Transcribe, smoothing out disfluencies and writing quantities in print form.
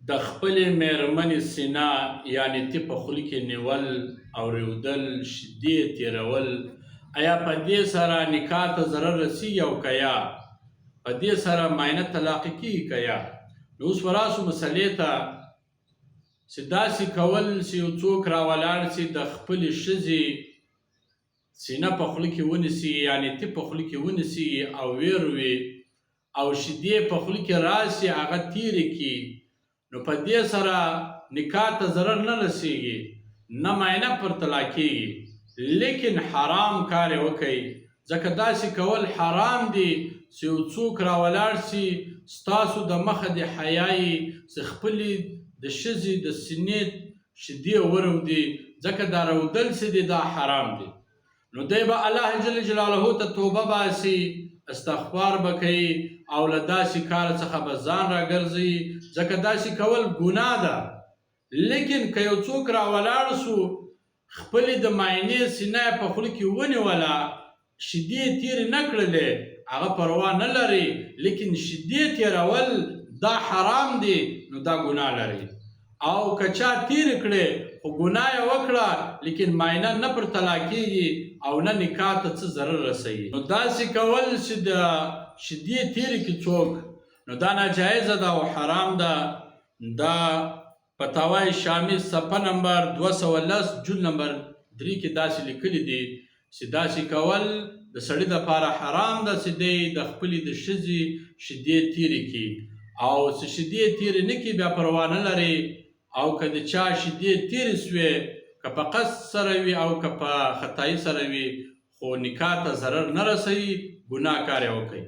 د خپلې مېرمنې سینه یعنې تی په خوله کې نیول، اورېدل، شیدې تېرول، آیا په دې سره نکاح ته ضرر رسیږي او که یا په دې سره معاینه طلاقي کېږي که یا؟ نو اوس به راسو مسلې ته چې داسې کول چې یو څوک راولاړ سي د خپلې ښځې سینه په خوله کې ونیسي، یعنې تی په خوله کې ونیسي او ویروي او شیدې په خوله کې راسي هغه تېرې کړي، نو په دې سره نکاح ته ضرر نه رسیږي، نه معاینه پر طلاق کېږي، لیکن حرام کار یې وکئ. ځکه داسې کول حرام دي چې یو څوک راولاړ سي ستاسو د مخه د حیایي چې خپلې د ښځې د سینې شیدې ورودي، ځکه دا رودل چې دي دا حرام دي. نو دی به الله جل جلاله ته توبه باسي، استغفار به کوي او له داسې کار څخه به ځان راګرځوي، ځکه داسې کول ګناه ده. لیکن که یو څوک راولاړ سو خپلې د معاینې سینه یې په خوله کې ونیوله، شیدې تېرې نه کړلې، هغه پروا نه لري، لیکن شیدې تېرول دا حرام دی، نو دا ګناه لري. او که چا تېرې کړې خو ګناه یې وکړه، لیکن معاینه نه پر طلاق کېږي او نه نکاح ته څه ضرر رسوي. نو داسې کول چې د شیدې تېرې کړي څوک، نو دا ناجایزه ده او حرام ده. دا فتاوای شامی صفحه نمبر 210 جلد نمبر 3 کې داسې لیکلي دي چې داسې کول د سړي دپاره حرام ده چې دی د خپلې د ښځې شیدې تېرې کړي، او چې شیدې تېرې نه کړي بیا پروا نه لري. او که د چا شیدې تېرې سوې، که په قصد سره وي او که په خطایي سره وي، خو نکاح ته ضرر نه رسوي، ګناه کار یې وکړي.